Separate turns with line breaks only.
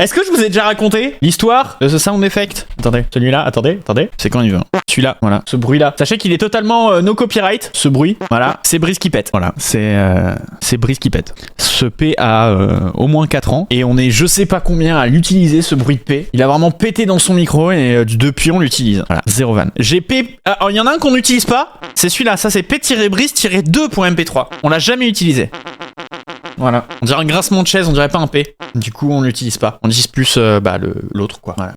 Est-ce que je vous ai déjà raconté l'histoire de ce sound effect? Attendez, celui-là, attendez. C'est quand il veut. Celui-là, voilà. Ce bruit-là. Sachez qu'il est totalement no copyright, ce bruit. Voilà. C'est Brice qui pète. Voilà. C'est Brice qui pète. Ce P a au moins 4 ans. Et on est je sais pas combien à l'utiliser, ce bruit de P. Il a vraiment pété dans son micro et depuis on l'utilise. Voilà. Zéro van. J'ai P. Alors il y en a un qu'on n'utilise pas. C'est celui-là. Ça c'est P-Brice-2.mp3. On l'a jamais utilisé. Voilà. On dirait un grincement de chaise, on dirait pas un P. Du coup, on l'utilise pas. On utilise plus l'autre, quoi. Voilà.